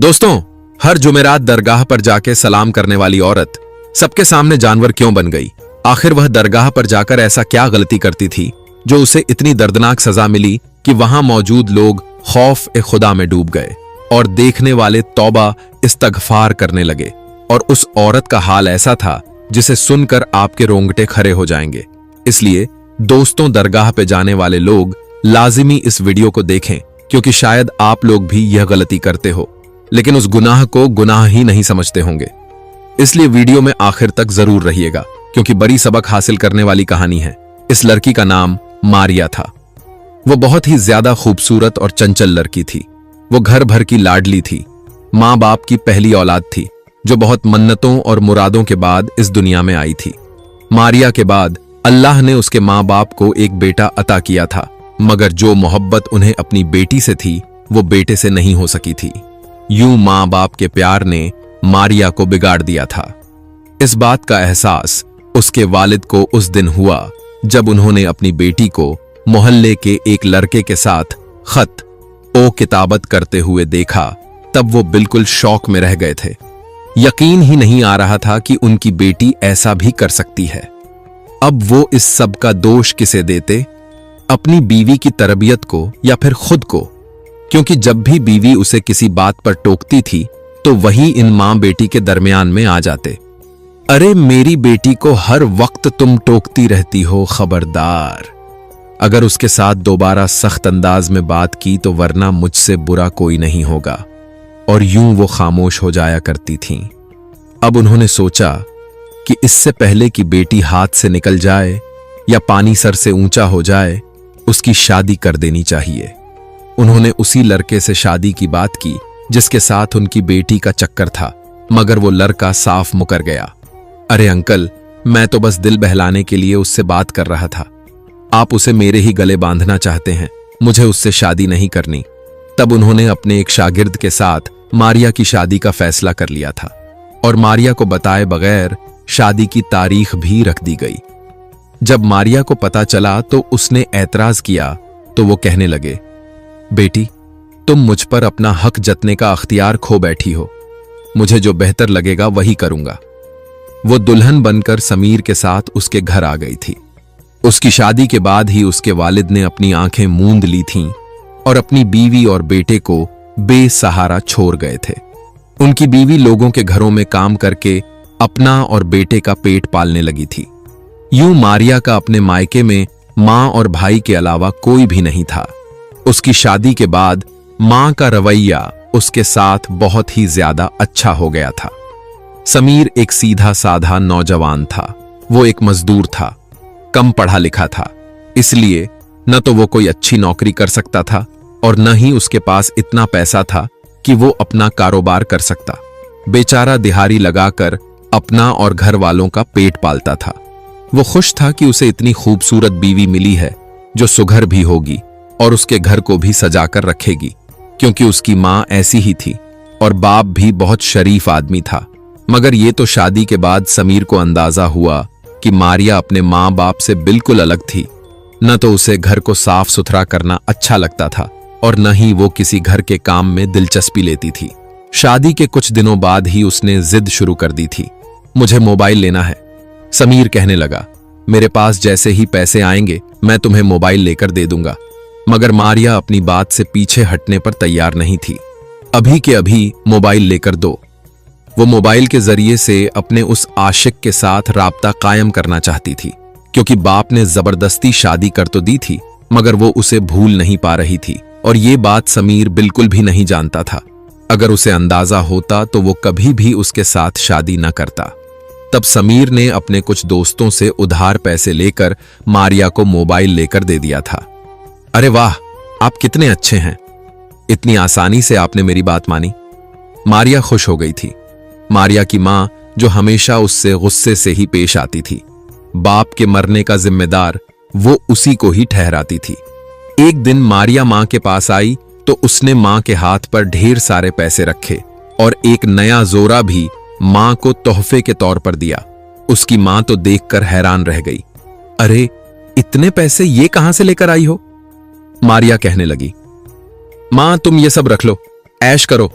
दोस्तों, हर जुमेरात दरगाह पर जाके सलाम करने वाली औरत सबके सामने जानवर क्यों बन गई? आखिर वह दरगाह पर जाकर ऐसा क्या गलती करती थी जो उसे इतनी दर्दनाक सजा मिली कि वहां मौजूद लोग खौफ ए खुदा में डूब गए और देखने वाले तौबा इस्तगफार करने लगे। और उस औरत का हाल ऐसा था जिसे सुनकर आपके रोंगटे खड़े हो जाएंगे। इसलिए दोस्तों, दरगाह पे जाने वाले लोग लाजिमी इस वीडियो को देखें, क्योंकि शायद आप लोग भी यह गलती करते हो लेकिन उस गुनाह को गुनाह ही नहीं समझते होंगे। इसलिए वीडियो में आखिर तक जरूर रहिएगा, क्योंकि बड़ी सबक हासिल करने वाली कहानी है। इस लड़की का नाम मारिया था। वो बहुत ही ज्यादा खूबसूरत और चंचल लड़की थी। वो घर भर की लाडली थी, माँ बाप की पहली औलाद थी जो बहुत मन्नतों और मुरादों के बाद इस दुनिया में आई थी। मारिया के बाद अल्लाह ने उसके माँ बाप को एक बेटा अता किया था, मगर जो मोहब्बत उन्हें अपनी बेटी से थी वो बेटे से नहीं हो सकी थी। यूं माँ बाप के प्यार ने मारिया को बिगाड़ दिया था। इस बात का एहसास उसके वालिद को उस दिन हुआ जब उन्होंने अपनी बेटी को मोहल्ले के एक लड़के के साथ खत ओ किताबत करते हुए देखा। तब वो बिल्कुल शौक में रह गए थे। यकीन ही नहीं आ रहा था कि उनकी बेटी ऐसा भी कर सकती है। अब वो इस सब का दोष किसे देते? अपनी बीवी की तरबियत को या फिर खुद को? क्योंकि जब भी बीवी उसे किसी बात पर टोकती थी तो वही इन मां बेटी के दरमियान में आ जाते। अरे मेरी बेटी को हर वक्त तुम टोकती रहती हो, खबरदार। अगर उसके साथ दोबारा सख्त अंदाज में बात की तो वरना मुझसे बुरा कोई नहीं होगा। और यूं वो खामोश हो जाया करती थीं। अब उन्होंने सोचा कि इससे पहले कि बेटी हाथ से निकल जाए या पानी सर से ऊंचा हो जाए, उसकी शादी कर देनी चाहिए। उन्होंने उसी लड़के से शादी की बात की जिसके साथ उनकी बेटी का चक्कर था, मगर वो लड़का साफ मुकर गया। अरे अंकल, मैं तो बस दिल बहलाने के लिए उससे बात कर रहा था। आप उसे मेरे ही गले बांधना चाहते हैं, मुझे उससे शादी नहीं करनी। तब उन्होंने अपने एक शागिर्द के साथ मारिया की शादी का फैसला कर लिया था और मारिया को बताए बगैर शादी की तारीख भी रख दी गई। जब मारिया को पता चला तो उसने ऐतराज किया तो वो कहने लगे, बेटी, तुम मुझ पर अपना हक जतने का अख्तियार खो बैठी हो। मुझे जो बेहतर लगेगा वही करूंगा। वो दुल्हन बनकर समीर के साथ उसके घर आ गई थी। उसकी शादी के बाद ही उसके वालिद ने अपनी आंखें मूंद ली थीं और अपनी बीवी और बेटे को बेसहारा छोड़ गए थे। उनकी बीवी लोगों के घरों में काम करके अपना और बेटे का पेट पालने लगी थी। यूं मारिया का अपने मायके में मां और भाई के अलावा कोई भी नहीं था। उसकी शादी के बाद मां का रवैया उसके साथ बहुत ही ज्यादा अच्छा हो गया था। समीर एक सीधा साधा नौजवान था। वो एक मजदूर था, कम पढ़ा लिखा था, इसलिए न तो वो कोई अच्छी नौकरी कर सकता था और न ही उसके पास इतना पैसा था कि वो अपना कारोबार कर सकता। बेचारा दिहाड़ी लगाकर अपना और घर वालों का पेट पालता था। वो खुश था कि उसे इतनी खूबसूरत बीवी मिली है जो सुघर भी होगी और उसके घर को भी सजाकर रखेगी, क्योंकि उसकी मां ऐसी ही थी और बाप भी बहुत शरीफ आदमी था। मगर ये तो शादी के बाद समीर को अंदाजा हुआ कि मारिया अपने मां बाप से बिल्कुल अलग थी। न तो उसे घर को साफ सुथरा करना अच्छा लगता था और न ही वो किसी घर के काम में दिलचस्पी लेती थी। शादी के कुछ दिनों बाद ही उसने जिद शुरू कर दी थी। मुझे मोबाइल लेना है, समीर कहने लगा। मेरे पास जैसे ही पैसे आएंगे मैं तुम्हें मोबाइल लेकर दे दूंगा। मगर मारिया अपनी बात से पीछे हटने पर तैयार नहीं थी। अभी के अभी मोबाइल लेकर दो। वो मोबाइल के जरिए से अपने उस आशिक के साथ राब्ता कायम करना चाहती थी, क्योंकि बाप ने जबरदस्ती शादी कर तो दी थी मगर वो उसे भूल नहीं पा रही थी। और ये बात समीर बिल्कुल भी नहीं जानता था। अगर उसे अंदाजा होता तो वो कभी भी उसके साथ शादी न करता। तब समीर ने अपने कुछ दोस्तों से उधार पैसे लेकर मारिया को मोबाइल लेकर दे दिया था। अरे वाह, आप कितने अच्छे हैं, इतनी आसानी से आपने मेरी बात मानी। मारिया खुश हो गई थी। मारिया की मां, जो हमेशा उससे गुस्से से ही पेश आती थी, बाप के मरने का जिम्मेदार वो उसी को ही ठहराती थी। एक दिन मारिया मां के पास आई तो उसने मां के हाथ पर ढेर सारे पैसे रखे और एक नया जोरा भी मां को तोहफे के तौर पर दिया। उसकी मां तो देखकर हैरान रह गई। अरे, इतने पैसे ये कहां से लेकर आई हो? मारिया कहने लगी। मां, तुम ये सब रख लो, ऐश करो।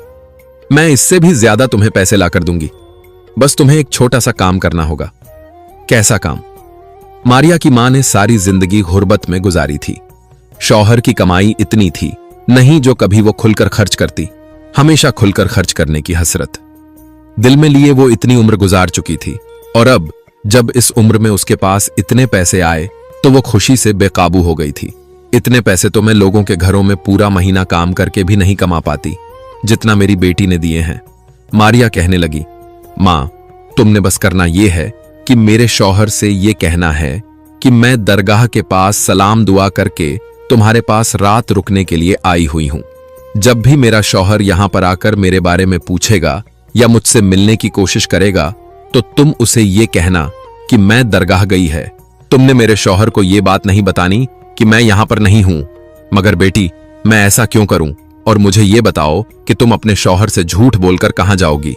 मैं इससे भी ज्यादा तुम्हें पैसे लाकर दूंगी। बस तुम्हें एक छोटा सा काम करना होगा। कैसा काम? मारिया की मां ने सारी जिंदगी गुर्बत में गुजारी थी। शौहर की कमाई इतनी थी नहीं जो कभी वो खुलकर खर्च करती, हमेशा खुलकर खर्च करने की हसरत दिल में लिए वो इतनी उम्र गुजार चुकी थी, और अब जब इस उम्र में उसके पास इतने पैसे आए तो वो खुशी से बेकाबू हो गई थी। इतने पैसे तो मैं लोगों के घरों में पूरा महीना काम करके भी नहीं कमा पाती जितना मेरी बेटी ने दिए हैं। मारिया कहने लगी, मां, तुमने बस करना यह है कि मेरे शौहर से ये कहना है कि मैं दरगाह के पास सलाम दुआ करके तुम्हारे पास रात रुकने के लिए आई हुई हूं। जब भी मेरा शौहर यहां पर आकर मेरे बारे में पूछेगा या मुझसे मिलने की कोशिश करेगा तो तुम उसे ये कहना कि मैं दरगाह गई है। तुमने मेरे शौहर को ये बात नहीं बतानी कि मैं यहां पर नहीं हूं। मगर बेटी, मैं ऐसा क्यों करूं? और मुझे ये बताओ कि तुम अपने शौहर से झूठ बोलकर कहां जाओगी?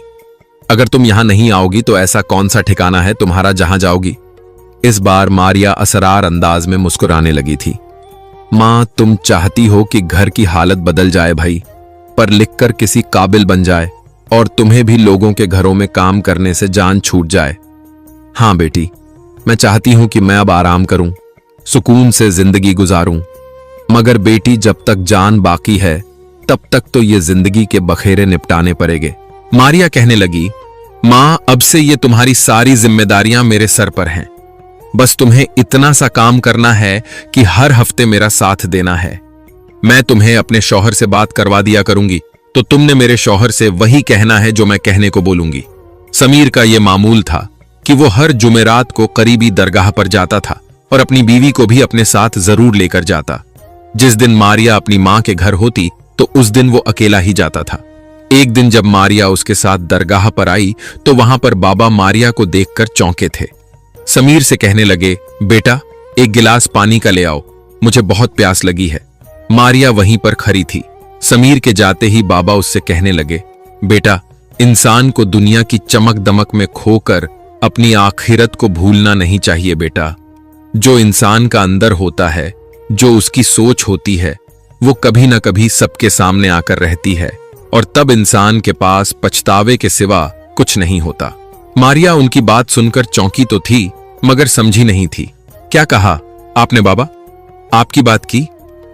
अगर तुम यहां नहीं आओगी तो ऐसा कौन सा ठिकाना है तुम्हारा जहां जाओगी? इस बार मारिया असरार अंदाज में मुस्कुराने लगी थी। मां, तुम चाहती हो कि घर की हालत बदल जाए भाई, पर लिखकर किसी काबिल बन जाए और तुम्हें भी लोगों के घरों में काम करने से जान छूट जाए। हां बेटी, मैं चाहती हूं कि मैं अब आराम करूं, सुकून से जिंदगी गुजारूं। मगर बेटी, जब तक जान बाकी है तब तक तो ये जिंदगी के बखेरे निपटाने पड़ेंगे। मारिया कहने लगी, मां, अब से ये तुम्हारी सारी जिम्मेदारियां मेरे सर पर हैं। बस तुम्हें इतना सा काम करना है कि हर हफ्ते मेरा साथ देना है। मैं तुम्हें अपने शौहर से बात करवा दिया करूंगी तो तुमने मेरे शौहर से वही कहना है जो मैं कहने को बोलूंगी। समीर का यह मामूल था कि वो हर जुमेरात को करीबी दरगाह पर जाता था और अपनी बीवी को भी अपने साथ जरूर लेकर जाता। जिस दिन मारिया अपनी मां के घर होती तो उस दिन वो अकेला ही जाता था। एक दिन जब मारिया उसके साथ दरगाह पर आई तो वहां पर बाबा मारिया को देखकर चौंके थे। समीर से कहने लगे, बेटा, एक गिलास पानी का ले आओ, मुझे बहुत प्यास लगी है। मारिया वहीं पर खड़ी थी। समीर के जाते ही बाबा उससे कहने लगे, बेटा, इंसान को दुनिया की चमक दमक में खोकर अपनी आखिरत को भूलना नहीं चाहिए बेटा। जो इंसान का अंदर होता है, जो उसकी सोच होती है, वो कभी ना कभी सबके सामने आकर रहती है और तब इंसान के पास पछतावे के सिवा कुछ नहीं होता। मारिया उनकी बात सुनकर चौंकी तो थी मगर समझी नहीं थी। क्या कहा आपने बाबा? आपकी बात की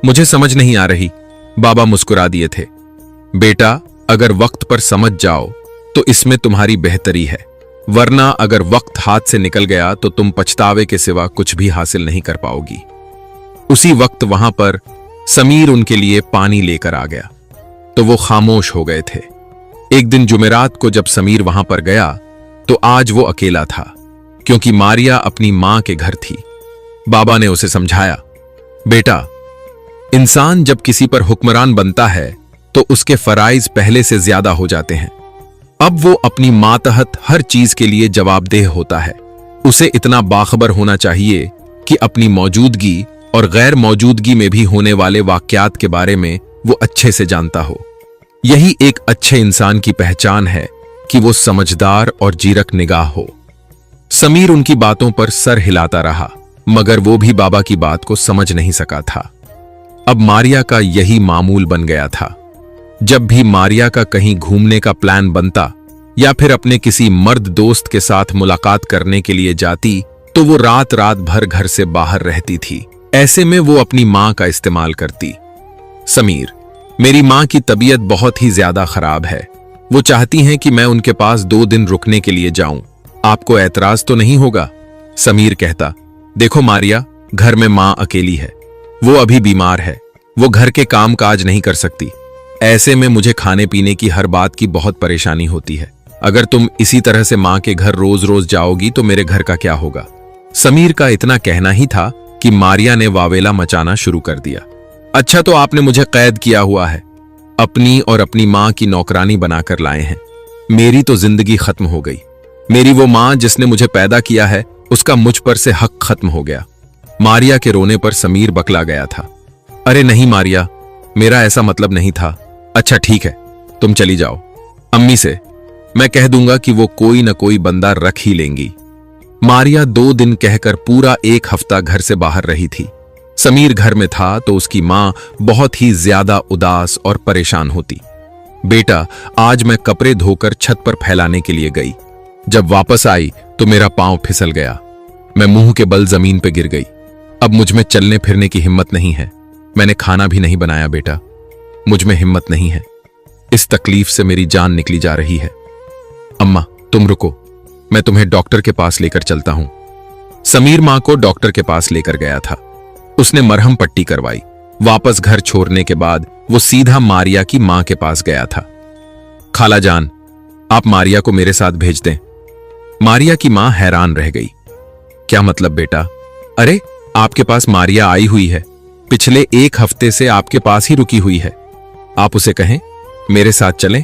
मुझे समझ नहीं आ रही। बाबा मुस्कुरा दिए थे। बेटा, अगर वक्त पर समझ जाओ तो इसमें तुम्हारी बेहतरी है, वरना अगर वक्त हाथ से निकल गया तो तुम पछतावे के सिवा कुछ भी हासिल नहीं कर पाओगी। उसी वक्त वहां पर समीर उनके लिए पानी लेकर आ गया तो वो खामोश हो गए थे। एक दिन जुमेरात को जब समीर वहां पर गया तो आज वो अकेला था क्योंकि मारिया अपनी मां के घर थी। बाबा ने उसे समझाया, बेटा, इंसान जब किसी पर हुक्मरान बनता है तो उसके फराइज पहले से ज्यादा हो जाते हैं। अब वो अपनी मातहत हर चीज के लिए जवाबदेह होता है। उसे इतना बाखबर होना चाहिए कि अपनी मौजूदगी और गैर मौजूदगी में भी होने वाले वाकयात के बारे में वो अच्छे से जानता हो। यही एक अच्छे इंसान की पहचान है कि वो समझदार और जीरक निगाह हो। समीर उनकी बातों पर सर हिलाता रहा मगर वो भी बाबा की बात को समझ नहीं सका था। अब मारिया का यही मामूल बन गया था। जब भी मारिया का कहीं घूमने का प्लान बनता या फिर अपने किसी मर्द दोस्त के साथ मुलाकात करने के लिए जाती तो वो रात रात भर घर से बाहर रहती थी। ऐसे में वो अपनी मां का इस्तेमाल करती। समीर, मेरी मां की तबीयत बहुत ही ज्यादा खराब है। वो चाहती हैं कि मैं उनके पास 2 दिन रुकने के लिए जाऊं। आपको ऐतराज तो नहीं होगा? समीर कहता, देखो मारिया, घर में मां अकेली है, वो अभी बीमार है, वो घर के काम काज नहीं कर सकती। ऐसे में मुझे खाने पीने की हर बात की बहुत परेशानी होती है। अगर तुम इसी तरह से मां के घर रोज रोज जाओगी तो मेरे घर का क्या होगा? समीर का इतना कहना ही था कि मारिया ने वावेला मचाना शुरू कर दिया। अच्छा, तो आपने मुझे कैद किया हुआ है, अपनी और अपनी मां की नौकरानी बनाकर लाए हैं। मेरी तो जिंदगी खत्म हो गई। मेरी वो मां जिसने मुझे पैदा किया है, उसका मुझ पर से हक खत्म हो गया। मारिया के रोने पर समीर बकला गया था। अरे नहीं मारिया, मेरा ऐसा मतलब नहीं था। अच्छा ठीक है, तुम चली जाओ। अम्मी से मैं कह दूंगा कि वो कोई न कोई बंदा रख ही लेंगी। मारिया 2 दिन कहकर पूरा 1 हफ्ता घर से बाहर रही थी। समीर घर में था तो उसकी मां बहुत ही ज्यादा उदास और परेशान होती। बेटा, आज मैं कपड़े धोकर छत पर फैलाने के लिए गई। जब वापस आई तो मेरा पांव फिसल गया। मैं मुंह के बल जमीन पर गिर गई। अब मुझ में चलने फिरने की हिम्मत नहीं है। मैंने खाना भी नहीं बनाया बेटा। मुझ में हिम्मत नहीं है। इस तकलीफ से मेरी जान निकली जा रही है। अम्मा, तुम रुको, मैं तुम्हें डॉक्टर के पास लेकर चलता हूं। समीर मां को डॉक्टर के पास लेकर गया था। उसने मरहम पट्टी करवाई। वापस घर छोड़ने के बाद वो सीधा मारिया की मां के पास गया था। खाला जान, आप मारिया को मेरे साथ भेज दें। मारिया की मां हैरान रह गई। क्या मतलब बेटा? अरे, आपके पास मारिया आई हुई है। पिछले 1 हफ्ते से आपके पास ही रुकी हुई है। आप उसे कहें मेरे साथ चलें।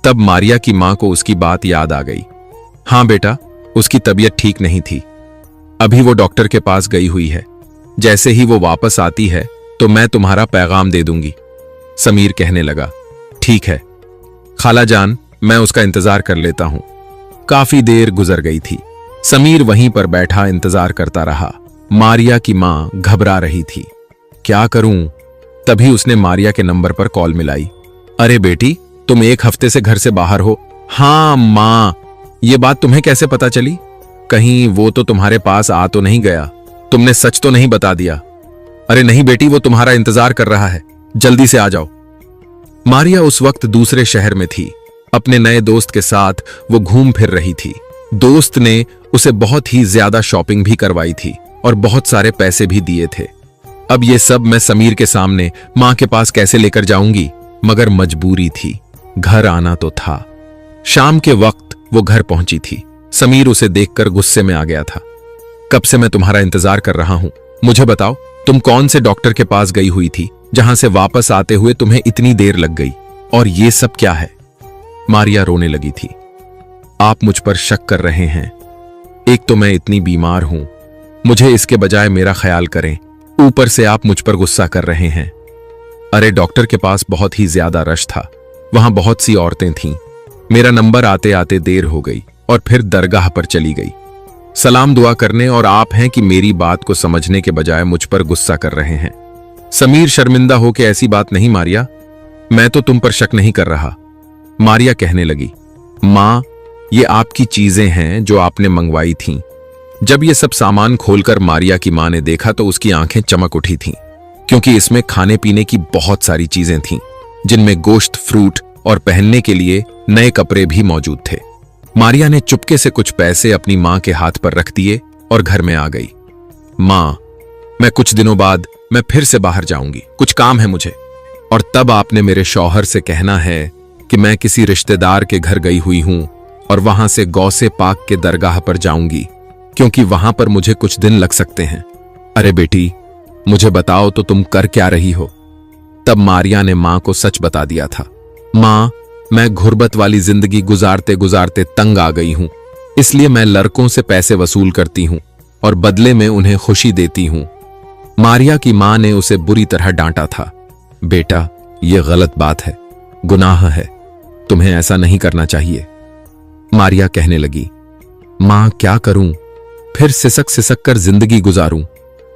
तब मारिया की मां को उसकी बात याद आ गई। हां बेटा, उसकी तबीयत ठीक नहीं थी। अभी वो डॉक्टर के पास गई हुई है। जैसे ही वो वापस आती है तो मैं तुम्हारा पैगाम दे दूंगी। समीर कहने लगा, ठीक है खाला जान, मैं उसका इंतजार कर लेता हूं। काफी देर गुजर गई थी। समीर वहीं पर बैठा इंतजार करता रहा। मारिया की मां घबरा रही थी। क्या करूं? तभी उसने मारिया के नंबर पर कॉल मिलाई। अरे बेटी, तुम 1 हफ्ते से घर से बाहर हो। हां मां, ये बात तुम्हें कैसे पता चली? कहीं वो तो तुम्हारे पास आ तो नहीं गया? तुमने सच तो नहीं बता दिया? अरे नहीं बेटी, वो तुम्हारा इंतजार कर रहा है, जल्दी से आ जाओ। मारिया उस वक्त दूसरे शहर में थी। अपने नए दोस्त के साथ वो घूम फिर रही थी। दोस्त ने उसे बहुत ही ज्यादा शॉपिंग भी करवाई थी और बहुत सारे पैसे भी दिए थे। अब ये सब मैं समीर के सामने मां के पास कैसे लेकर जाऊंगी? मगर मजबूरी थी, घर आना तो था। शाम के वक्त वो घर पहुंची थी। समीर उसे देखकर गुस्से में आ गया था। कब से मैं तुम्हारा इंतजार कर रहा हूं, मुझे बताओ, तुम कौन से डॉक्टर के पास गई हुई थी जहां से वापस आते हुए तुम्हें इतनी देर लग गई? और ये सब क्या है? मारिया रोने लगी थी। आप मुझ पर शक कर रहे हैं। एक तो मैं इतनी बीमार हूं, मुझे इसके बजाय मेरा ख्याल करें। ऊपर से आप मुझ पर गुस्सा कर रहे हैं। अरे डॉक्टर के पास बहुत ही ज्यादा रश था। वहां बहुत सी औरतें थीं। मेरा नंबर आते आते देर हो गई और फिर दरगाह पर चली गई सलाम दुआ करने, और आप हैं कि मेरी बात को समझने के बजाय मुझ पर गुस्सा कर रहे हैं। समीर शर्मिंदा हो के, ऐसी बात नहीं मारिया, मैं तो तुम पर शक नहीं कर रहा। मारिया कहने लगी, मां, ये आपकी चीजें हैं जो आपने मंगवाई थीं। जब ये सब सामान खोलकर मारिया की मां ने देखा तो उसकी आंखें चमक उठी थीं, क्योंकि इसमें खाने पीने की बहुत सारी चीजें थीं, जिनमें गोश्त, फ्रूट और पहनने के लिए नए कपड़े भी मौजूद थे। मारिया ने चुपके से कुछ पैसे अपनी मां के हाथ पर रख दिए और घर में आ गई। मां, मैं कुछ दिनों बाद मैं फिर से बाहर जाऊंगी, कुछ काम है मुझे। और तब आपने मेरे शौहर से कहना है कि मैं किसी रिश्तेदार के घर गई हुई हूं और वहां से गौसे पाक के दरगाह पर जाऊंगी, क्योंकि वहां पर मुझे कुछ दिन लग सकते हैं। अरे बेटी, मुझे बताओ तो तुम कर क्या रही हो? तब मारिया ने मां को सच बता दिया था। मां, मैं घुर्बत वाली जिंदगी गुजारते गुजारते तंग आ गई हूं, इसलिए मैं लड़कों से पैसे वसूल करती हूं और बदले में उन्हें खुशी देती हूं। मारिया की मां ने उसे बुरी तरह डांटा था। बेटा, यह गलत बात है, गुनाह है, तुम्हें ऐसा नहीं करना चाहिए। मारिया कहने लगी, मां क्या करूं? फिर सिसक सिसक कर जिंदगी गुजारूं,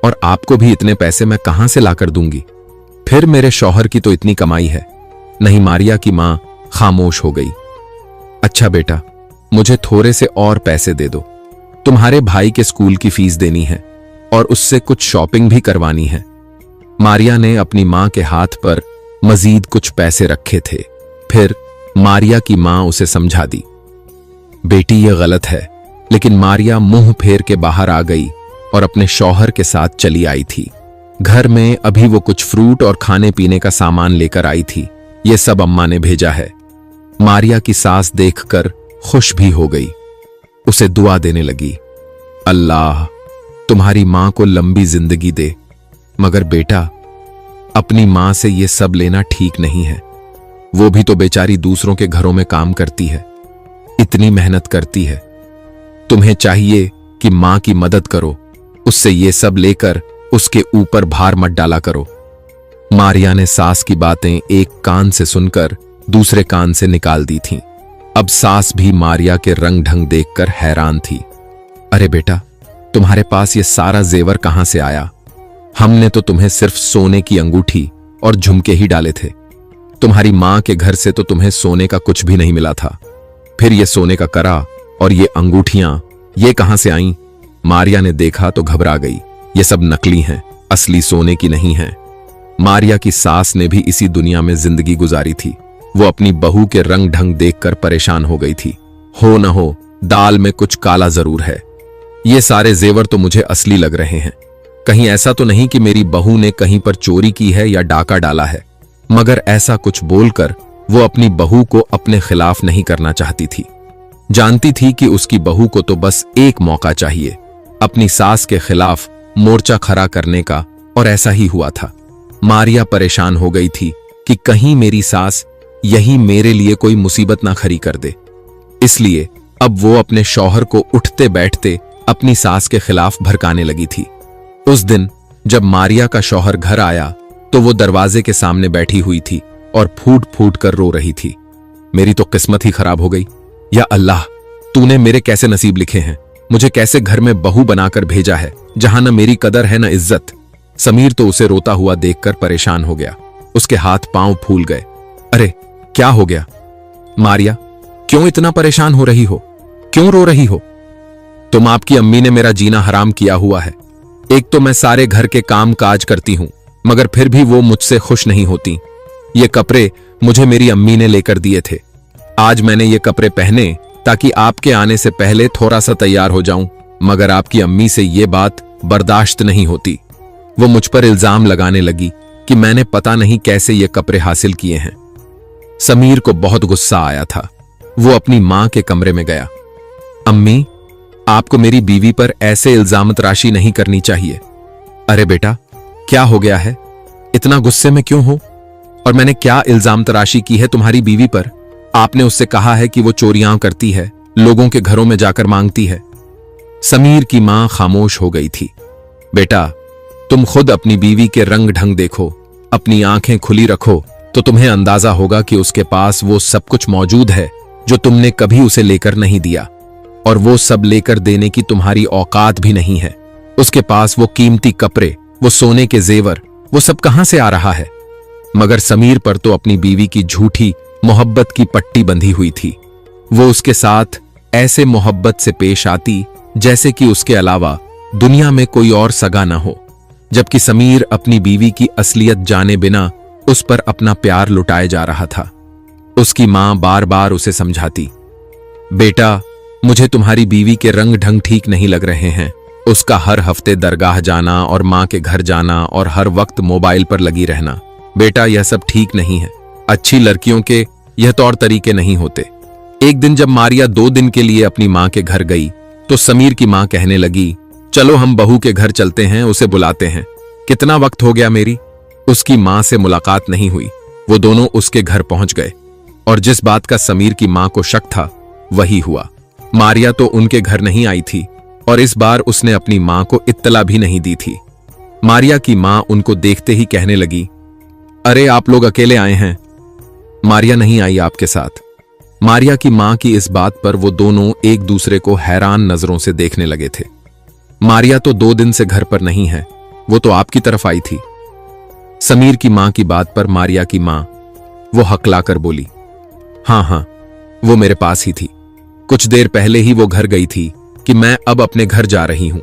और आपको भी इतने पैसे मैं कहां से लाकर दूंगी? फिर मेरे शौहर की तो इतनी कमाई है। नहीं, मारिया की मां खामोश हो गई। अच्छा बेटा, मुझे थोड़े से और पैसे दे दो। तुम्हारे भाई के स्कूल की फीस देनी है और उससे कुछ शॉपिंग भी करवानी है। मारिया ने अपनी मां के हाथ पर मजीद कुछ पैसे रखे थे। फिर मारिया की मां उसे समझा दी। बेटी, यह गलत है। लेकिन मारिया मुंह फेर के बाहर आ गई और अपने शौहर के साथ चली आई थी। घर में अभी वो कुछ फ्रूट और खाने पीने का सामान लेकर आई थी। ये सब अम्मा ने भेजा है। मारिया की सास देखकर खुश भी हो गई। उसे दुआ देने लगी, अल्लाह तुम्हारी मां को लंबी जिंदगी दे। मगर बेटा, अपनी मां से ये सब लेना ठीक नहीं है। वो भी तो बेचारी दूसरों के घरों में काम करती है, इतनी मेहनत करती है। तुम्हें चाहिए कि मां की मदद करो, उससे ये सब लेकर उसके ऊपर भार मत डाला करो। मारिया ने सास की बातें एक कान से सुनकर दूसरे कान से निकाल दी थीं। अब सास भी मारिया के रंग ढंग देखकर हैरान थी। अरे बेटा, तुम्हारे पास ये सारा जेवर कहां से आया? हमने तो तुम्हें सिर्फ सोने की अंगूठी और झुमके ही डाले थे। तुम्हारी मां के घर से तो तुम्हें सोने का कुछ भी नहीं मिला था, फिर ये सोने का करा और ये अंगूठियां ये कहां से आईं? मारिया ने देखा तो घबरा गई। ये सब नकली हैं, असली सोने की नहीं है। मारिया की सास ने भी इसी दुनिया में जिंदगी गुजारी थी। वो अपनी बहू के रंग ढंग देखकर परेशान हो गई थी। हो न हो दाल में कुछ काला जरूर है। ये सारे जेवर तो मुझे असली लग रहे हैं। कहीं ऐसा तो नहीं कि मेरी बहू ने कहीं पर चोरी की है या डाका डाला है। मगर ऐसा कुछ बोलकर वो अपनी बहू को अपने खिलाफ नहीं करना चाहती थी। जानती थी कि उसकी बहू को तो बस एक मौका चाहिए अपनी सास के खिलाफ मोर्चा खड़ा करने का, और ऐसा ही हुआ था। मारिया परेशान हो गई थी कि कहीं मेरी सास यही मेरे लिए कोई मुसीबत ना खड़ी कर दे। इसलिए अब वो अपने शौहर को उठते बैठते अपनी सास के खिलाफ भड़काने लगी थी। उस दिन जब मारिया का शौहर घर आया तो वो दरवाजे के सामने बैठी हुई थी और फूट फूट कर रो रही थी। मेरी तो किस्मत ही खराब हो गई। या अल्लाह, तूने मेरे कैसे नसीब लिखे हैं? मुझे कैसे घर में बहू बनाकर भेजा है जहां न मेरी कदर है न इज्जत। समीर तो उसे रोता हुआ देखकर परेशान हो गया। उसके हाथ पांव फूल गए। अरे क्या हो गया मारिया, क्यों इतना परेशान हो रही हो? क्यों रो रही हो? तुम आपकी अम्मी ने मेरा जीना हराम किया हुआ है। एक तो मैं सारे घर के काम काज करती हूं, मगर फिर भी वो मुझसे खुश नहीं होती। ये कपड़े मुझे मेरी अम्मी ने लेकर दिए थे। आज मैंने ये कपड़े पहने ताकि आपके आने से पहले थोड़ा सा तैयार हो जाऊं, मगर आपकी अम्मी से ये बात बर्दाश्त नहीं होती। वो मुझ पर इल्जाम लगाने लगी कि मैंने पता नहीं कैसे ये कपड़े हासिल किए हैं। समीर को बहुत गुस्सा आया था। वो अपनी मां के कमरे में गया। अम्मी, आपको मेरी बीवी पर ऐसे इल्जाम तराशी नहीं करनी चाहिए। अरे बेटा, क्या हो गया है? इतना गुस्से में क्यों हो? और मैंने क्या इल्जाम तराशी की है तुम्हारी बीवी पर? आपने उससे कहा है कि वो चोरियां करती है, लोगों के घरों में जाकर मांगती है। समीर की मां खामोश हो गई थी। बेटा, तुम खुद अपनी बीवी के रंग ढंग देखो, अपनी आंखें खुली रखो तो तुम्हें अंदाजा होगा कि उसके पास वो सब कुछ मौजूद है जो तुमने कभी उसे लेकर नहीं दिया, और वो सब लेकर देने की तुम्हारी औकात भी नहीं है। उसके पास वो कीमती कपड़े, वो सोने के जेवर, वो सब कहां से आ रहा है? मगर समीर पर तो अपनी बीवी की झूठी मोहब्बत की पट्टी बंधी हुई थी। वो उसके साथ ऐसे मोहब्बत से पेश आती जैसे कि उसके अलावा दुनिया में कोई और सगा न हो, जबकि समीर अपनी बीवी की असलियत जाने बिना उस पर अपना प्यार लुटाए जा रहा था। उसकी मां बार बार उसे समझाती, बेटा, मुझे तुम्हारी बीवी के रंग ढंग ठीक नहीं लग रहे हैं। उसका हर हफ्ते दरगाह जाना और मां के घर जाना और हर वक्त मोबाइल पर लगी रहना, बेटा यह सब ठीक नहीं है। अच्छी लड़कियों के यह तौर तरीके नहीं होते। एक दिन जब मारिया 2 दिन के लिए अपनी मां के घर गई तो समीर की मां कहने लगी, चलो हम बहू के घर चलते हैं, उसे बुलाते हैं। कितना वक्त हो गया मेरी उसकी मां से मुलाकात नहीं हुई। वो दोनों उसके घर पहुंच गए और जिस बात का समीर की मां को शक था वही हुआ। मारिया तो उनके घर नहीं आई थी और इस बार उसने अपनी मां को इत्तला भी नहीं दी थी। मारिया की मां उनको देखते ही कहने लगी, अरे आप लोग अकेले आए हैं, मारिया नहीं आई आपके साथ। मारिया की मां की इस बात पर वो दोनों एक दूसरे को हैरान नजरों से देखने लगे थे। मारिया तो 2 दिन से घर पर नहीं है, वो तो आपकी तरफ आई थी। समीर की मां की बात पर मारिया की मां वो हकलाकर बोली, हाँ, वो मेरे पास ही थी। कुछ देर पहले ही वो घर गई थी कि मैं अब अपने घर जा रही हूं।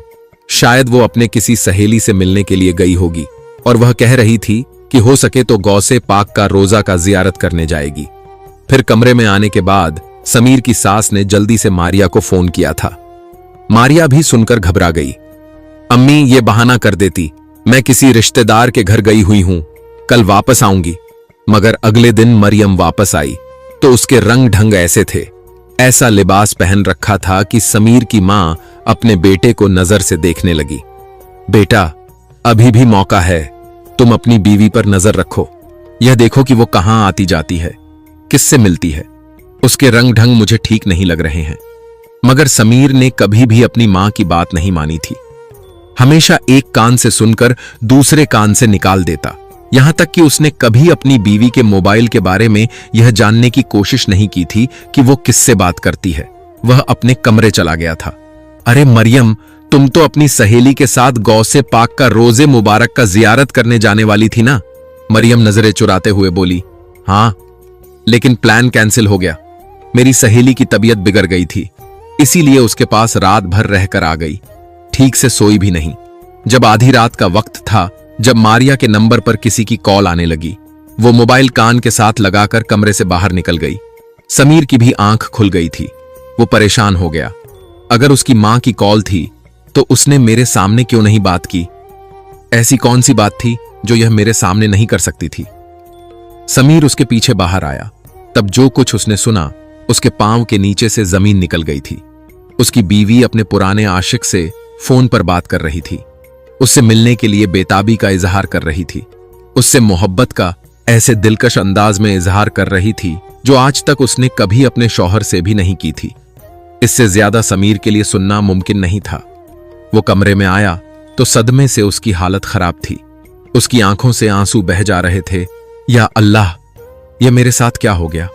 शायद वो अपने किसी सहेली से मिलने के लिए गई होगी और वह कह रही थी कि हो सके तो गौसे पाक का रोजा का जियारत करने जाएगी। फिर कमरे में आने के बाद समीर की सास ने जल्दी से मारिया को फोन किया था। मारिया भी सुनकर घबरा गई। अम्मी, ये बहाना कर देती, मैं किसी रिश्तेदार के घर गई हुई हूं, कल वापस आऊंगी। मगर अगले दिन मरियम वापस आई तो उसके रंग ढंग ऐसे थे, ऐसा लिबास पहन रखा था कि समीर की मां अपने बेटे को नजर से देखने लगी। बेटा, अभी भी मौका है, तुम अपनी बीवी पर नजर रखो। यह देखो कि वो कहां आती जाती है, किससे मिलती है। उसके रंग ढंग मुझे ठीक नहीं लग रहे हैं। मगर समीर ने कभी भी अपनी मां की बात नहीं मानी थी। हमेशा एक कान से सुनकर दूसरे कान से निकाल देता। यहां तक कि उसने कभी अपनी बीवी के मोबाइल के बारे में यह जानने की कोशिश नहीं की थी कि वो किससे बात करती है। वह अपने कमरे चला गया था। अरे मरियम, तुम तो अपनी सहेली के साथ गौसे पाक का रोजे मुबारक का जियारत करने जाने वाली थी ना? मरियम नजरें चुराते हुए बोली। हाँ, लेकिन प्लान कैंसिल हो गया। मेरी सहेली की तबीयत बिगड़ गई थी, इसीलिए उसके पास रात भर रहकर आ गई। ठीक से सोई भी नहीं। जब आधी रात का वक्त था, जब मारिया के नंबर पर किसी की कॉल आने लगी, वो मोबाइल कान के साथ लगाकर कमरे से बाहर निकल गई। समीर की भी आंख खुल गई थी। वो परेशान हो गया। अगर उसकी मां की कॉल थी तो उसने मेरे सामने क्यों नहीं बात की? ऐसी कौन सी बात थी जो यह मेरे सामने नहीं कर सकती थी? समीर उसके पीछे बाहर आया। तब जो कुछ उसने सुना, उसके पांव के नीचे से जमीन निकल गई थी। उसकी बीवी अपने पुराने आशिक से फोन पर बात कर रही थी। उससे मिलने के लिए बेताबी का इजहार कर रही थी। उससे मोहब्बत का ऐसे दिलकश अंदाज में इजहार कर रही थी जो आज तक उसने कभी अपने शौहर से भी नहीं की थी। इससे ज्यादा समीर के लिए सुनना मुमकिन नहीं था। वो कमरे में आया तो सदमे से उसकी हालत खराब थी। उसकी आंखों से आंसू बह जा रहे थे। या अल्लाह, यह मेरे साथ क्या हो गया?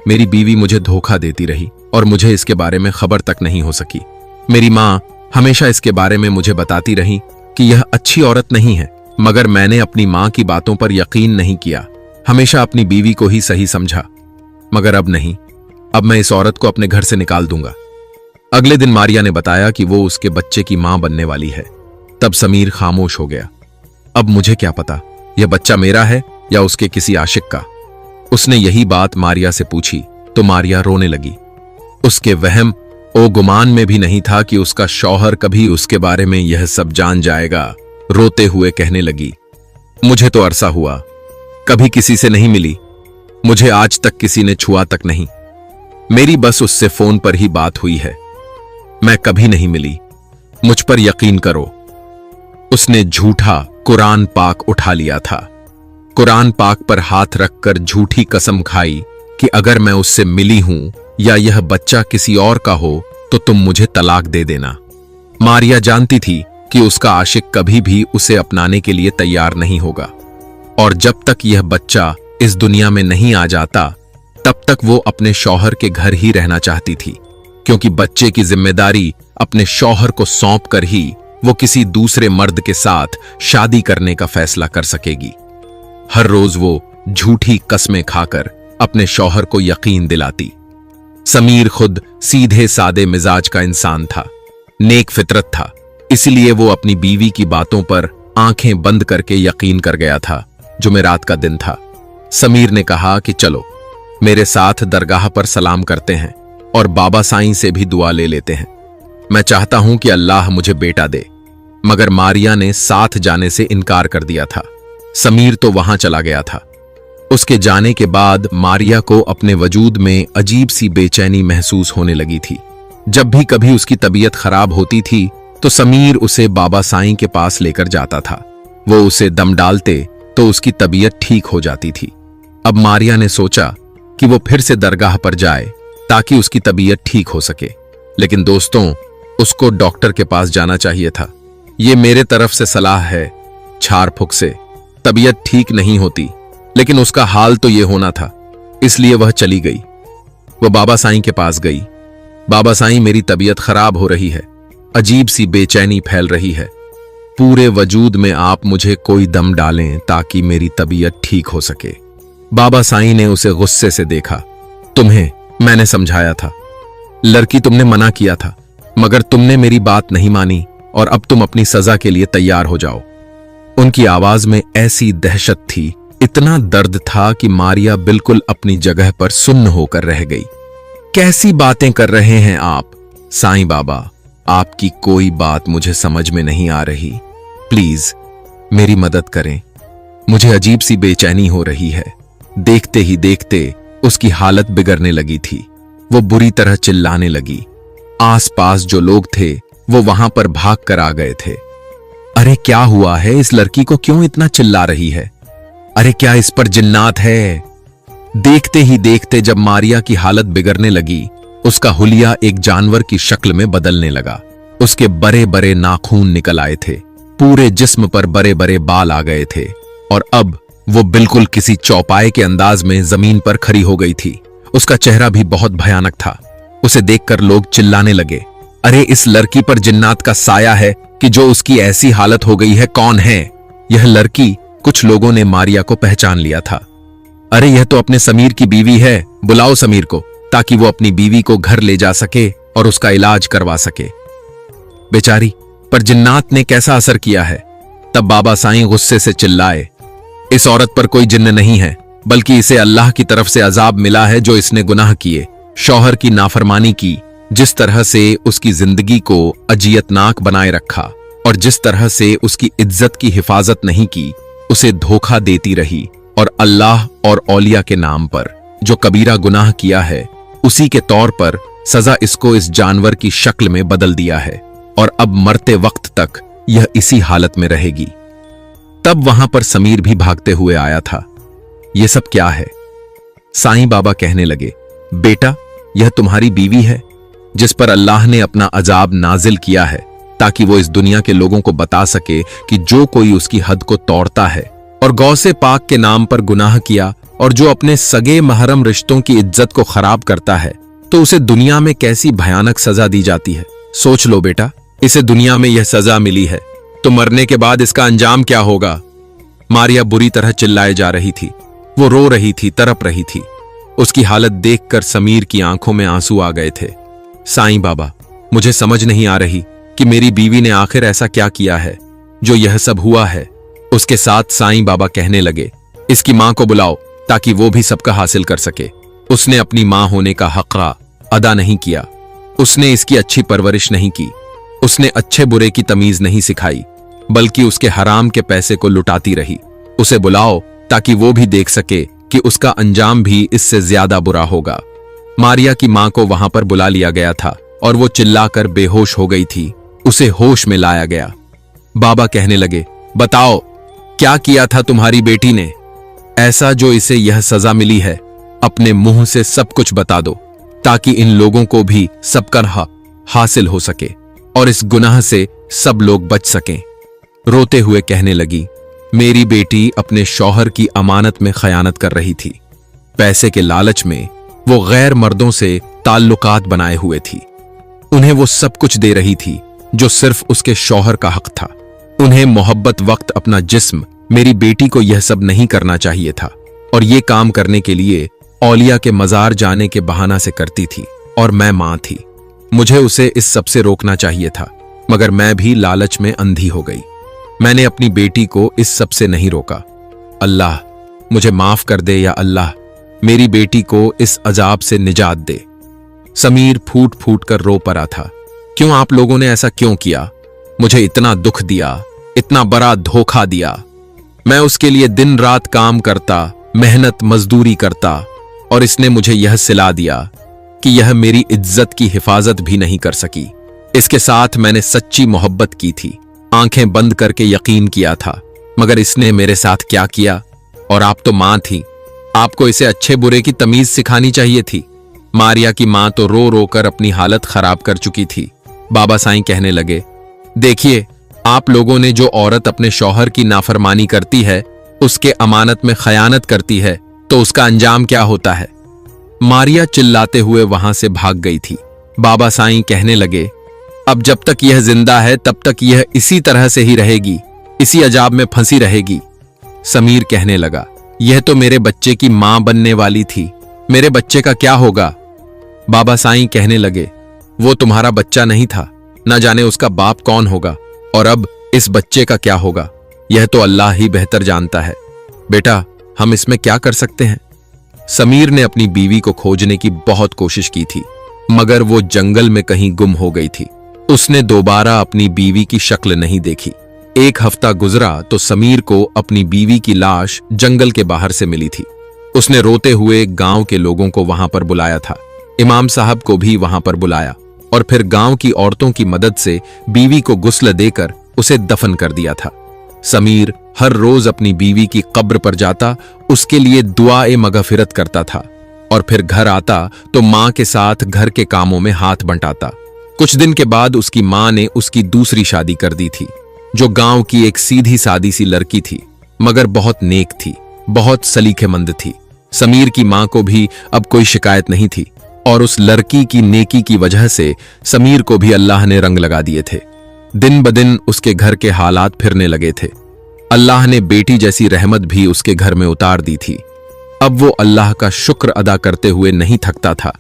मेरी बीवी मुझे धोखा देती रही और मुझे इसके बारे में खबर तक नहीं हो सकी। मेरी मां हमेशा इसके बारे में मुझे बताती रही कि यह अच्छी औरत नहीं है, मगर मैंने अपनी मां की बातों पर यकीन नहीं किया। हमेशा अपनी बीवी को ही सही समझा, मगर अब नहीं। अब मैं इस औरत को अपने घर से निकाल दूंगा। अगले दिन मारिया ने बताया कि वो उसके बच्चे की मां बनने वाली है। तब समीर खामोश हो गया। अब मुझे क्या पता यह बच्चा मेरा है या उसके किसी आशिक का। उसने यही बात मारिया से पूछी तो मारिया रोने लगी। उसके वहम ओ गुमान में भी नहीं था कि उसका शौहर कभी उसके बारे में यह सब जान जाएगा। रोते हुए कहने लगी, मुझे तो अरसा हुआ, कभी किसी से नहीं मिली। मुझे आज तक किसी ने छुआ तक नहीं। मेरी बस उससे फोन पर ही बात हुई है। मैं कभी नहीं मिली। मुझ पर यकीन करो। उसने झूठा कुरान पाक उठा लिया था। कुरान पाक पर हाथ रखकर झूठी कसम खाई कि अगर मैं उससे मिली हूं या यह बच्चा किसी और का हो तो तुम मुझे तलाक दे देना। मारिया जानती थी कि उसका आशिक कभी भी उसे अपनाने के लिए तैयार नहीं होगा, और जब तक यह बच्चा इस दुनिया में नहीं आ जाता तब तक वो अपने शौहर के घर ही रहना चाहती थी, क्योंकि बच्चे की जिम्मेदारी अपने शौहर को सौंप कर ही वो किसी दूसरे मर्द के साथ शादी करने का फैसला कर सकेगी। हर रोज वो झूठी कस्में खाकर अपने शौहर को यकीन दिलाती। समीर खुद सीधे सादे मिजाज का इंसान था, नेक फितरत था, इसलिए वो अपनी बीवी की बातों पर आंखें बंद करके यकीन कर गया था। जुमेरात का दिन था। समीर ने कहा कि चलो मेरे साथ दरगाह पर सलाम करते हैं और बाबा साईं से भी दुआ ले लेते हैं। मैं चाहता हूं कि अल्लाह मुझे बेटा दे। मगर मारिया ने साथ जाने से इनकार कर दिया था। समीर तो वहां चला गया था। उसके जाने के बाद मारिया को अपने वजूद में अजीब सी बेचैनी महसूस होने लगी थी। जब भी कभी उसकी तबीयत खराब होती थी तो समीर उसे बाबा साईं के पास लेकर जाता था। वो उसे दम डालते तो उसकी तबीयत ठीक हो जाती थी। अब मारिया ने सोचा कि वो फिर से दरगाह पर जाए ताकि उसकी तबीयत ठीक हो सके। लेकिन दोस्तों, उसको डॉक्टर के पास जाना चाहिए था। ये मेरे तरफ से सलाह है, झाड़ फूक से तबीयत ठीक नहीं होती, लेकिन उसका हाल तो ये होना था, इसलिए वह चली गई। वह बाबा साईं के पास गई। बाबा साईं, मेरी तबीयत खराब हो रही है, अजीब सी बेचैनी फैल रही है, पूरे वजूद में आप मुझे कोई दम डालें ताकि मेरी तबीयत ठीक हो सके। बाबा साईं ने उसे गुस्से से देखा। तुम्हें मैंने समझाया था, लड़की तुमने मना किया था, मगर तुमने मेरी बात नहीं मानी और अब तुम अपनी सजा के लिए तैयार हो जाओ। उनकी आवाज में ऐसी दहशत थी, इतना दर्द था कि मारिया बिल्कुल अपनी जगह पर सुन्न होकर रह गई। कैसी बातें कर रहे हैं आप साईं बाबा? आपकी कोई बात मुझे समझ में नहीं आ रही। प्लीज मेरी मदद करें, मुझे अजीब सी बेचैनी हो रही है। देखते ही देखते उसकी हालत बिगड़ने लगी थी। वो बुरी तरह चिल्लाने लगी। आसपास जो लोग थे वो वहां पर भाग कर आ गए थे। अरे क्या हुआ है? इस लड़की को क्यों इतना चिल्ला रही है? अरे क्या इस पर जिन्नात है? देखते ही देखते जब मारिया की हालत बिगड़ने लगी, उसका हुलिया एक जानवर की शक्ल में बदलने लगा। उसके बड़े बड़े नाखून निकल आए थे, पूरे जिस्म पर बड़े बड़े बाल आ गए थे, और अब वो बिल्कुल किसी चौपाए के अंदाज में जमीन पर खड़ी हो गई थी। उसका चेहरा भी बहुत भयानक था। उसे देखकर लोग चिल्लाने लगे, अरे इस लड़की पर जिन्नात का साया है कि जो उसकी ऐसी हालत हो गई है। कौन है यह लड़की? कुछ लोगों ने मारिया को पहचान लिया था। अरे यह तो अपने समीर की बीवी है, बुलाओ समीर को, ताकि वो अपनी बीवी को घर ले जा सके और उसका इलाज करवा सके। बेचारी, पर जिन्नात ने कैसा असर किया है। तब बाबा साईं गुस्से से चिल्लाए, इस औरत पर कोई जिन्न नहीं है, बल्कि इसे अल्लाह की तरफ से अजाब मिला है जो इसने गुनाह किए, शौहर की नाफरमानी की, जिस तरह से उसकी जिंदगी को अजियतनाक बनाए रखा और जिस तरह से उसकी इज्जत की हिफाजत नहीं की, उसे धोखा देती रही और अल्लाह और औलिया के नाम पर जो कबीरा गुनाह किया है उसी के तौर पर सजा इसको इस जानवर की शक्ल में बदल दिया है और अब मरते वक्त तक यह इसी हालत में रहेगी। तब वहां पर समीर भी भागते हुए आया था। यह सब क्या है? साईं बाबा कहने लगे, बेटा, यह तुम्हारी बीवी है जिस पर अल्लाह ने अपना अजाब नाजिल किया है, ताकि वो इस दुनिया के लोगों को बता सके कि जो कोई उसकी हद को तोड़ता है और गौसे पाक के नाम पर गुनाह किया और जो अपने सगे महरम रिश्तों की इज्जत को खराब करता है, तो उसे दुनिया में कैसी भयानक सजा दी जाती है। सोच लो बेटा, इसे दुनिया में यह सजा मिली है, तो मरने के बाद इसका अंजाम क्या होगा? मारिया बुरी तरह चिल्लाए जा रही थी। वो रो रही थी, तड़प रही थी। उसकी हालत देखकर समीर की आंखों में आंसू आ गए थे। साईं बाबा, मुझे समझ नहीं आ रही कि मेरी बीवी ने आखिर ऐसा क्या किया है जो यह सब हुआ है। उसके साथ साईं बाबा कहने लगे, इसकी मां को बुलाओ ताकि वो भी सबका हासिल कर सके। उसने अपनी मां होने का हक़ अदा नहीं किया, उसने इसकी अच्छी परवरिश नहीं की, उसने अच्छे बुरे की तमीज नहीं सिखाई, बल्कि उसके हराम के पैसे को लुटाती रही। उसे बुलाओ ताकि वो भी देख सके कि उसका अंजाम भी इससे ज्यादा बुरा होगा। मारिया की मां को वहां पर बुला लिया गया था और वो चिल्लाकर बेहोश हो गई थी। उसे होश में लाया गया। बाबा कहने लगे, बताओ क्या किया था तुम्हारी बेटी ने, ऐसा जो इसे यह सजा मिली है? अपने मुंह से सब कुछ बता दो, ताकि इन लोगों को भी सबका हक हासिल हो सके और इस गुनाह से सब लोग बच सकें। रोते हुए कहने लगी, मेरी बेटी अपने शौहर की अमानत में खयानत कर रही थी। पैसे के लालच में वो गैर मर्दों से ताल्लुकात बनाए हुए थी। उन्हें वो सब कुछ दे रही थी जो सिर्फ उसके शौहर का हक था। उन्हें मोहब्बत वक्त अपना जिस्म, मेरी बेटी को यह सब नहीं करना चाहिए था और ये काम करने के लिए औलिया के मजार जाने के बहाना से करती थी। और मैं मां थी, मुझे उसे इस सब से रोकना चाहिए था, मगर मैं भी लालच में अंधी हो गई। मैंने अपनी बेटी को इस सब से नहीं रोका। अल्लाह मुझे माफ कर दे, या अल्लाह मेरी बेटी को इस अजाब से निजात दे। समीर फूट फूट कर रो पड़ा था। क्यों आप लोगों ने ऐसा क्यों किया? मुझे इतना दुख दिया, इतना बड़ा धोखा दिया। मैं उसके लिए दिन रात काम करता, मेहनत मजदूरी करता, और इसने मुझे यह सिला दिया कि यह मेरी इज्जत की हिफाजत भी नहीं कर सकी। इसके साथ मैंने सच्ची मोहब्बत की थी, आंखें बंद करके यकीन किया था, मगर इसने मेरे साथ क्या किया? और आप तो मां थी, आपको इसे अच्छे बुरे की तमीज सिखानी चाहिए थी। मारिया की मां तो रो रो कर अपनी हालत खराब कर चुकी थी। बाबा साईं कहने लगे, देखिए, आप लोगों ने जो औरत अपने शौहर की नाफरमानी करती है, उसके अमानत में खयानत करती है, तो उसका अंजाम क्या होता है? मारिया चिल्लाते हुए वहां से भाग गई थी। बाबा साईं कहने लगे, अब जब तक यह जिंदा है तब तक यह इसी तरह से ही रहेगी, इसी अजाब में फंसी रहेगी। समीर कहने लगा, यह तो मेरे बच्चे की मां बनने वाली थी, मेरे बच्चे का क्या होगा? बाबा साईं कहने लगे, वो तुम्हारा बच्चा नहीं था, ना जाने उसका बाप कौन होगा, और अब इस बच्चे का क्या होगा, यह तो अल्लाह ही बेहतर जानता है। बेटा, हम इसमें क्या कर सकते हैं? समीर ने अपनी बीवी को खोजने की बहुत कोशिश की थी, मगर वो जंगल में कहीं गुम हो गई थी। उसने दोबारा अपनी बीवी की शक्ल नहीं देखी। एक हफ्ता गुजरा तो समीर को अपनी बीवी की लाश जंगल के बाहर से मिली थी। उसने रोते हुए गांव के लोगों को वहां पर बुलाया था, इमाम साहब को भी वहां पर बुलाया, और फिर गांव की औरतों की मदद से बीवी को गुस्ल देकर उसे दफन कर दिया था। समीर हर रोज अपनी बीवी की कब्र पर जाता, उसके लिए दुआए मगफिरत करता था, और फिर घर आता तो मां के साथ घर के कामों में हाथ बंटाता। कुछ दिन के बाद उसकी मां ने उसकी दूसरी शादी कर दी थी, जो गांव की एक सीधी सादी सी लड़की थी, मगर बहुत नेक थी, बहुत सलीखेमंद थी। समीर की मां को भी अब कोई शिकायत नहीं थी, और उस लड़की की नेकी की वजह से समीर को भी अल्लाह ने रंग लगा दिए थे। दिन ब दिन उसके घर के हालात फिरने लगे थे। अल्लाह ने बेटी जैसी रहमत भी उसके घर में उतार दी थी। अब वो अल्लाह का शुक्र अदा करते हुए नहीं थकता था,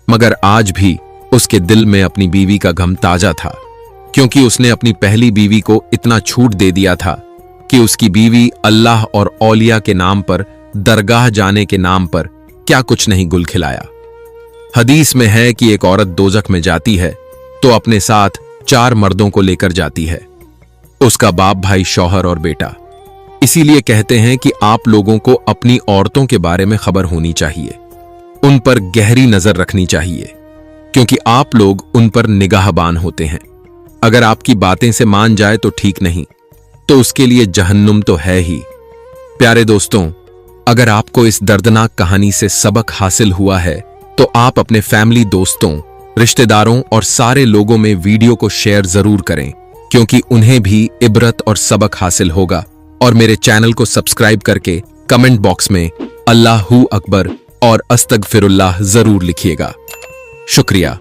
मगर आज भी उसके दिल में अपनी बीवी का गम ताजा था, क्योंकि उसने अपनी पहली बीवी को इतना छूट दे दिया था कि उसकी बीवी अल्लाह और औलिया के नाम पर, दरगाह जाने के नाम पर क्या कुछ नहीं गुल खिलाया। हदीस में है कि एक औरत दोजख में जाती है तो अपने साथ 4 मर्दों को लेकर जाती है, उसका बाप, भाई, शौहर और बेटा। इसीलिए कहते हैं कि आप लोगों को अपनी औरतों के बारे में खबर होनी चाहिए, उन पर गहरी नजर रखनी चाहिए, क्योंकि आप लोग उन पर निगाहबान होते हैं। अगर आपकी बातें से मान जाए तो ठीक नहीं, तो उसके लिए जहन्नुम तो है ही। प्यारे दोस्तों, अगर आपको इस दर्दनाक कहानी से सबक हासिल हुआ है तो आप अपने फैमिली, दोस्तों, रिश्तेदारों और सारे लोगों में वीडियो को शेयर जरूर करें, क्योंकि उन्हें भी इबरत और सबक हासिल होगा। और मेरे चैनल को सब्सक्राइब करके कमेंट बॉक्स में अल्लाहू अकबर और अस्तगफिरुल्लाह जरूर लिखिएगा। शुक्रिया।